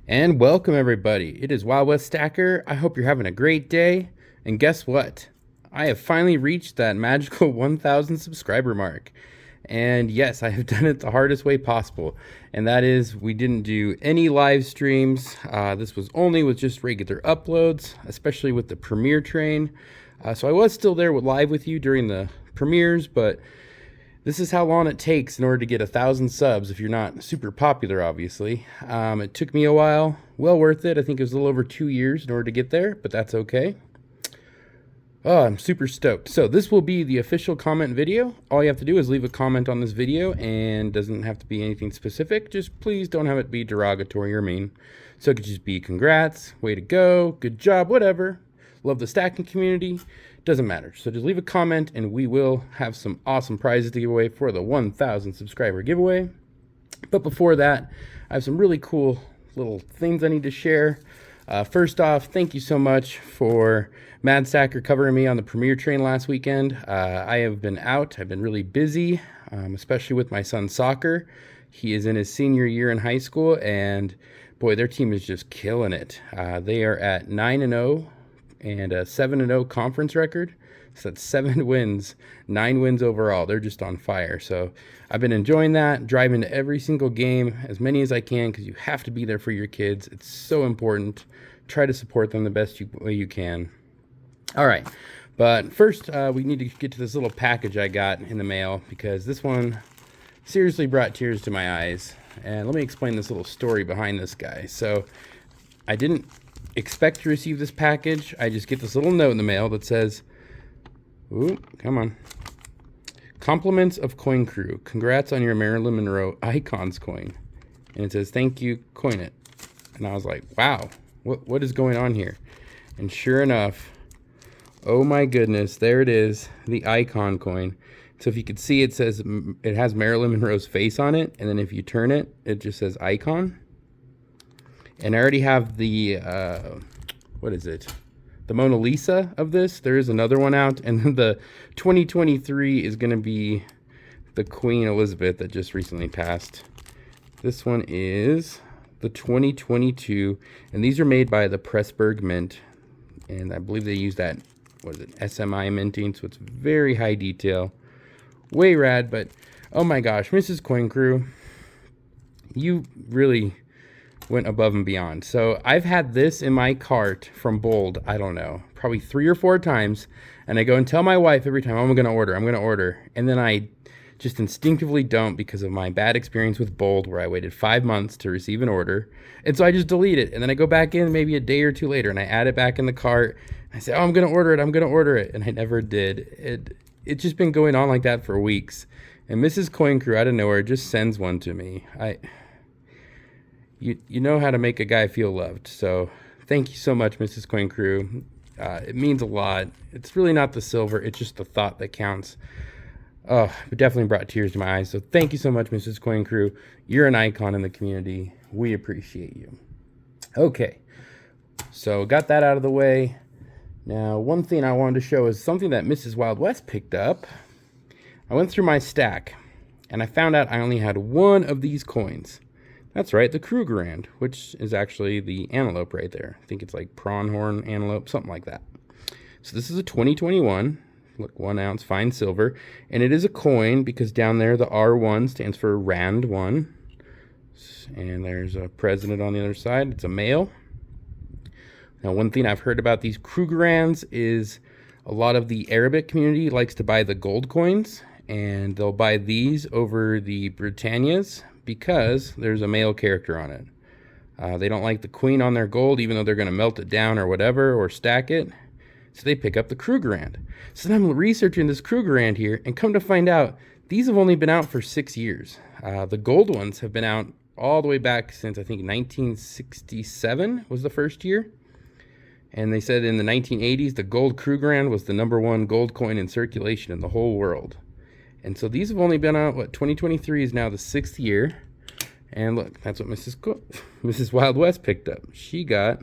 And welcome everybody. It is Wild West Stacker. I hope you're having a great day. And guess what? I have finally reached that magical 1,000 subscriber mark. And yes, I have done it the hardest way possible. And that is, we didn't do any live streams. This was only with just regular uploads, especially with the premiere train. So I was still there live with you during the premieres, but this is how long it takes in order to get 1,000 subs if you're not super popular, obviously. It took me a while. Well worth it. I think it was a little over 2 years in order to get there, but that's okay. Oh, I'm super stoked. So this will be the official comment video. All you have to do is leave a comment on this video, and doesn't have to be anything specific. Just please don't have it be derogatory or mean. So it could just be congrats, way to go, good job, whatever. Love the stacking community. Doesn't matter. So just leave a comment and we will have some awesome prizes to give away for the 1,000 subscriber giveaway. But before that, I have some really cool little things I need to share. First off, thank you so much for Mad Stacker covering me on the premiere train last weekend. I have been out. I've been really busy, especially with my son's soccer. He is in his senior year in high school, and boy, their team is just killing it. They are at 9-0 and a 7-0 conference record. So that's 7 wins, 9 wins overall. They're just on fire. So I've been enjoying that, driving to every single game, as many as I can, because you have to be there for your kids. It's so important. Try to support them the best way you can. All right, but first we need to get to this little package I got in the mail, because this one seriously brought tears to my eyes. And let me explain this little story behind this guy. So I didn't expect to receive this package. I just get this little note in the mail that says, ooh, come on. Compliments of Coin Crew. Congrats on your Marilyn Monroe Icons coin. And it says, thank you, coin it. And I was like, wow, what is going on here? And sure enough, oh my goodness, there it is, the Icon coin. So if you could see, it says, it has Marilyn Monroe's face on it. And then if you turn it, it just says Icon. And I already have the, what is it? The Mona Lisa of this. There is another one out. And the 2023 is going to be the Queen Elizabeth that just recently passed. This one is the 2022. And these are made by the Pressburg Mint. And I believe they use that, what is it, SMI minting. So it's very high detail. Way rad. But, oh my gosh, Mrs. Coin Crew, you really went above and beyond. So I've had this in my cart from Bold, I don't know, probably 3 or 4 times. And I go and tell my wife every time, I'm going to order. And then I just instinctively don't, because of my bad experience with Bold, where I waited 5 months to receive an order. And so I just delete it. And then I go back in maybe a day or 2 later and I add it back in the cart. I say, oh, I'm going to order it. And I never did. It's just been going on like that for weeks. And Mrs. Coin Crew out of nowhere just sends one to me. You know how to make a guy feel loved. So thank you so much, Mrs. Coin Crew. It means a lot. It's really not the silver. It's just the thought that counts. Oh, it definitely brought tears to my eyes. So thank you so much, Mrs. Coin Crew. You're an icon in the community. We appreciate you. Okay, so got that out of the way. Now, one thing I wanted to show is something that Mrs. Wild West picked up. I went through my stack, and I found out I only had one of these coins. That's right, the Krugerrand, which is actually the antelope right there. I think it's like pronghorn antelope, something like that. So this is a 2021, look, 1 ounce fine silver. And it is a coin because down there the R1 stands for Rand 1. And there's a president on the other side. It's a male. Now, one thing I've heard about these Krugerrands is a lot of the Arabic community likes to buy the gold coins. And they'll buy these over the Britannias, because there's a male character on it. They don't like the queen on their gold, even though they're going to melt it down or whatever, or stack it. So they pick up the Krugerrand. So then I'm researching this Krugerrand here, and come to find out, these have only been out for 6 years. The gold ones have been out all the way back since, I think, 1967 was the first year. And they said in the 1980s, the gold Krugerrand was the #1 gold coin in circulation in the whole world. And so these have only been out, 2023 is now the 6th year. And look, that's what Mrs. Wild West picked up. She got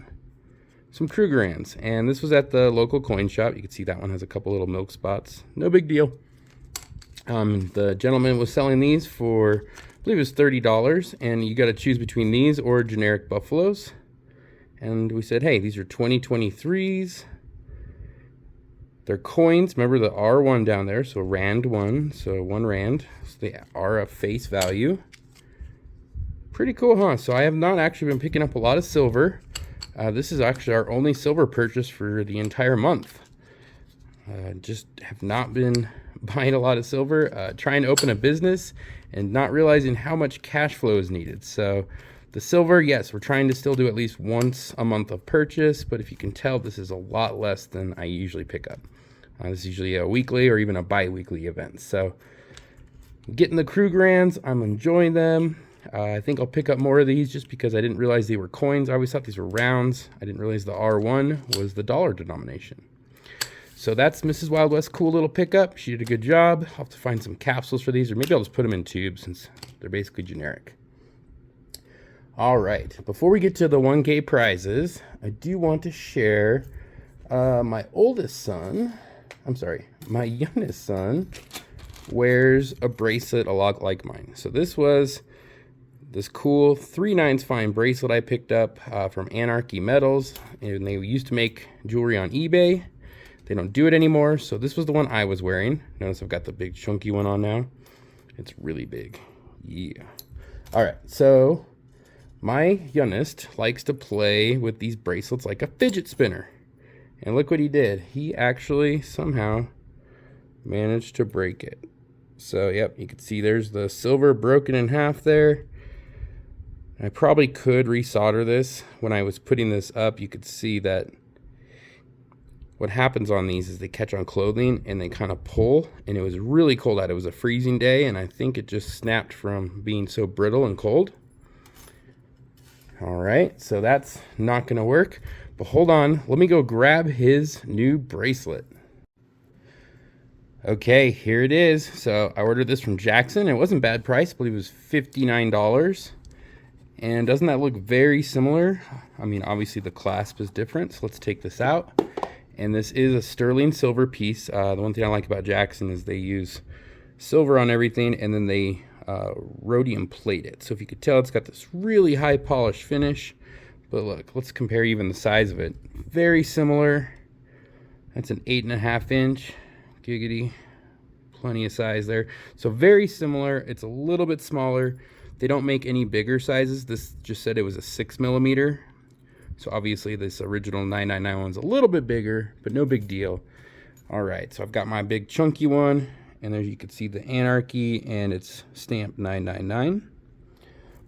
some Krugerrands. And this was at the local coin shop. You can see that one has a couple little milk spots. No big deal. The gentleman was selling these for believe it was $30, and you got to choose between these or generic Buffaloes. And we said, hey, these are 2023s. They're coins. Remember the R1 down there, so Rand 1, so 1 Rand. So they are a face value. Pretty cool, huh? So I have not actually been picking up a lot of silver. This is actually our only silver purchase for the entire month. Just have not been buying a lot of silver, trying to open a business and not realizing how much cash flow is needed. So the silver, yes, we're trying to still do at least once a month of purchase, but if you can tell, this is a lot less than I usually pick up. This is usually a weekly or even a bi-weekly event. So getting the Krugerrands, I'm enjoying them. I think I'll pick up more of these just because I didn't realize they were coins. I always thought these were rounds. I didn't realize the R1 was the dollar denomination. So that's Mrs. Wild West cool little pickup. She did a good job. I'll have to find some capsules for these, or maybe I'll just put them in tubes since they're basically generic. All right, before we get to the 1K prizes, I do want to share my youngest son wears a bracelet a lot like mine. So this was this cool 3 9s fine bracelet I picked up from Anarchy Metals, and they used to make jewelry on eBay. They don't do it anymore, so this was the one I was wearing. Notice I've got the big chunky one on now. It's really big. Yeah. All right, so my youngest likes to play with these bracelets like a fidget spinner. And look what he did. He actually somehow managed to break it. So, yep, you can see there's the silver broken in half there. I probably could resolder this. When I was putting this up, you could see that what happens on these is they catch on clothing and they kind of pull, and it was really cold out. It was a freezing day, and I think it just snapped from being so brittle and cold. All right, so that's not gonna work, but hold on, let me go grab his new bracelet. Okay, here it is. So I ordered this from Jackson. It wasn't bad price, I believe it was $59. And doesn't that look very similar? I mean, obviously the clasp is different, so let's take this out. And this is a sterling silver piece. The one thing I like about Jackson is they use silver on everything, and then they rhodium plate it. So if you could tell, it's got this really high polished finish. But look, let's compare even the size of it. Very similar. That's an 8.5 inch. Giggity. Plenty of size there. So very similar. It's a little bit smaller. They don't make any bigger sizes. This just said it was a 6mm. So obviously this original 999 one's a little bit bigger, but no big deal. All right, so I've got my big chunky one, and there you can see the Anarchy, and it's stamped 999.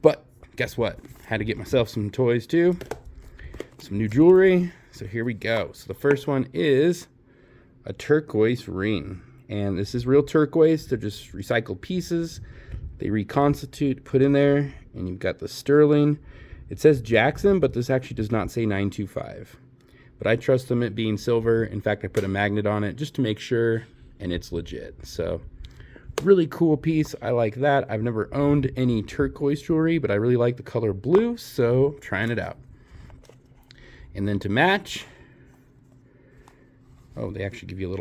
But guess what? Had to get myself some toys too, some new jewelry. So here we go. So the first one is a turquoise ring, and this is real turquoise. They're just recycled pieces. They reconstitute, put in there, and you've got the sterling. It says Jackson, but this actually does not say 925. But I trust them it being silver. In fact, I put a magnet on it just to make sure, and it's legit. So really cool piece. I like that. I've never owned any turquoise jewelry, but I really like the color blue, so trying it out. And then to match, oh, they actually give you a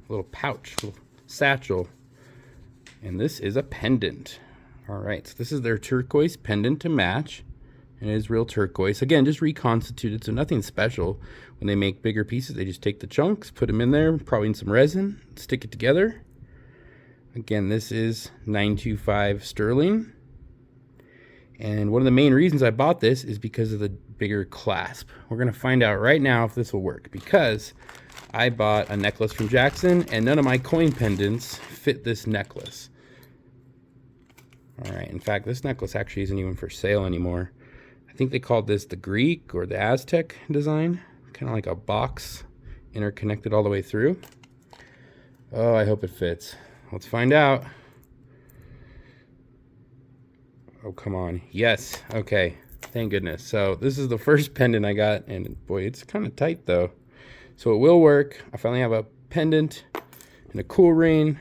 little pouch, little satchel. And this is a pendant. All right, so this is their turquoise pendant to match. And it is real turquoise. Again, just reconstituted, so nothing special. When they make bigger pieces, they just take the chunks, put them in there, probably in some resin, stick it together. Again, this is 925 sterling. And one of the main reasons I bought this is because of the bigger clasp. We're gonna find out right now if this will work, because I bought a necklace from Jackson and none of my coin pendants fit this necklace. All right, in fact, this necklace actually isn't even for sale anymore. I think they called this the Greek or the Aztec design, kind of like a box interconnected all the way through. Oh, I hope it fits. Let's find out. Oh, come on. Yes. Okay. Thank goodness. So this is the first pendant I got, and boy, it's kind of tight though. So it will work. I finally have a pendant and a cool ring.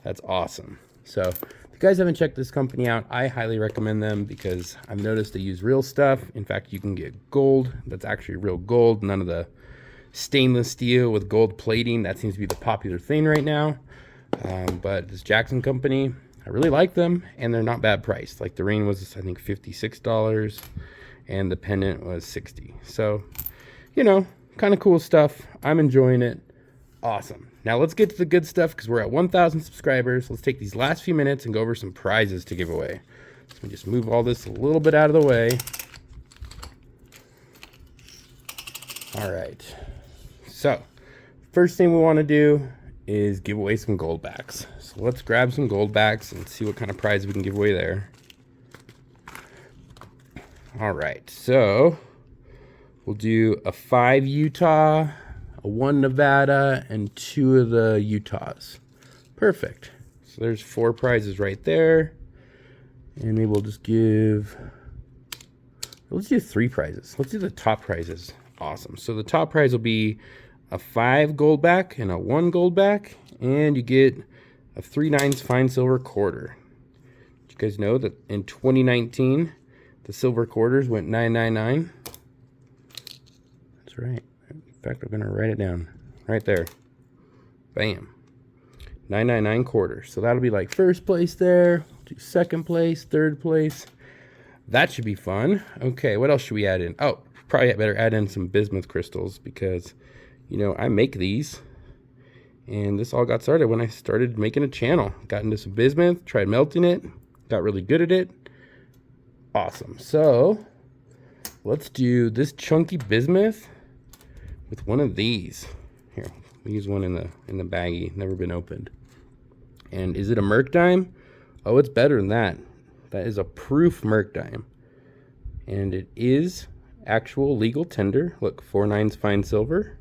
That's awesome. So if you guys haven't checked this company out, I highly recommend them because I've noticed they use real stuff. In fact, you can get gold that's actually real gold, none of the stainless steel with gold plating. That seems to be the popular thing right now. But this Jackson company, I really like them, and they're not bad priced. Like the ring was, I think, $56, and the pendant was $60. So, you know, kind of cool stuff. I'm enjoying it. Awesome. Now let's get to the good stuff because we're at 1,000 subscribers. Let's take these last few minutes and go over some prizes to give away. So we just move all this a little bit out of the way. All right. So first thing we want to do is give away some gold backs. So let's grab some gold backs and see what kind of prize we can give away there. All right. So we'll do a 5 Utah, a 1 Nevada, and 2 of the Utahs. Perfect. So there's 4 prizes right there. And maybe we'll just let's do 3 prizes. Let's do the top prizes. Awesome. So the top prize will be a 5 gold back and a 1 gold back. And you get a 3/9 fine silver quarter. Did you guys know that in 2019, the silver quarters went $9.99? That's right. In fact, I'm going to write it down right there. Bam. $9.99 quarters. So that'll be like first place there. Do second place, third place. That should be fun. Okay, what else should we add in? Oh, probably better add in some bismuth crystals because, you know, I make these. And this all got started when I started making a channel. Got into some bismuth, tried melting it, got really good at it. Awesome. So let's do this chunky bismuth with one of these. Here, we use one in the baggie, never been opened. And is it a Merc dime? Oh, it's better than that. That is a proof Merc dime. And it is actual legal tender. Look, 4/9 fine silver.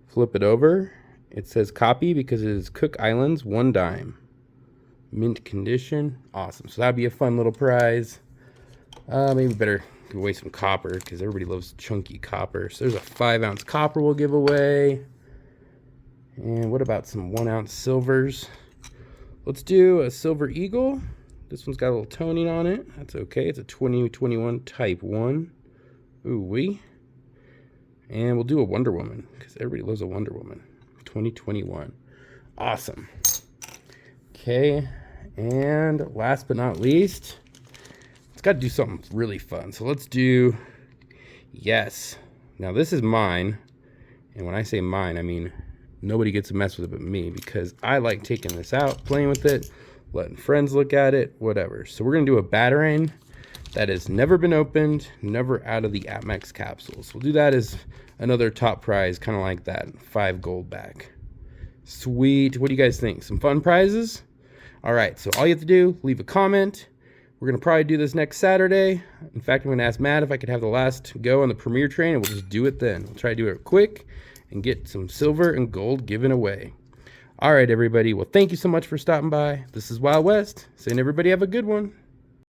Flip it over. It says copy because it is Cook Islands 1 dime. Mint condition. Awesome. So that'd be a fun little prize. Maybe better give away some copper because everybody loves chunky copper. So there's a 5-ounce copper we'll give away. And what about some 1-ounce silvers? Let's do a Silver Eagle. This one's got a little toning on it. That's okay. It's a 2021 Type 1. Ooh-wee. And we'll do a Wonder Woman because everybody loves a Wonder Woman. 2021. Awesome. Okay. And last but not least, it's got to do something really fun. So let's do, yes. Now this is mine. And when I say mine, I mean nobody gets to mess with it but me because I like taking this out, playing with it, letting friends look at it, whatever. So we're going to do a Batarang that has never been opened, never out of the APMEX capsules. We'll do that as another top prize, kind of like that 5 gold back. Sweet. What do you guys think? Some fun prizes? All right, so all you have to do, leave a comment. We're going to probably do this next Saturday. In fact, I'm going to ask Matt if I could have the last go on the Premier train, and we'll just do it then. We'll try to do it quick and get some silver and gold given away. All right, everybody. Well, thank you so much for stopping by. This is Wild West, saying everybody have a good one.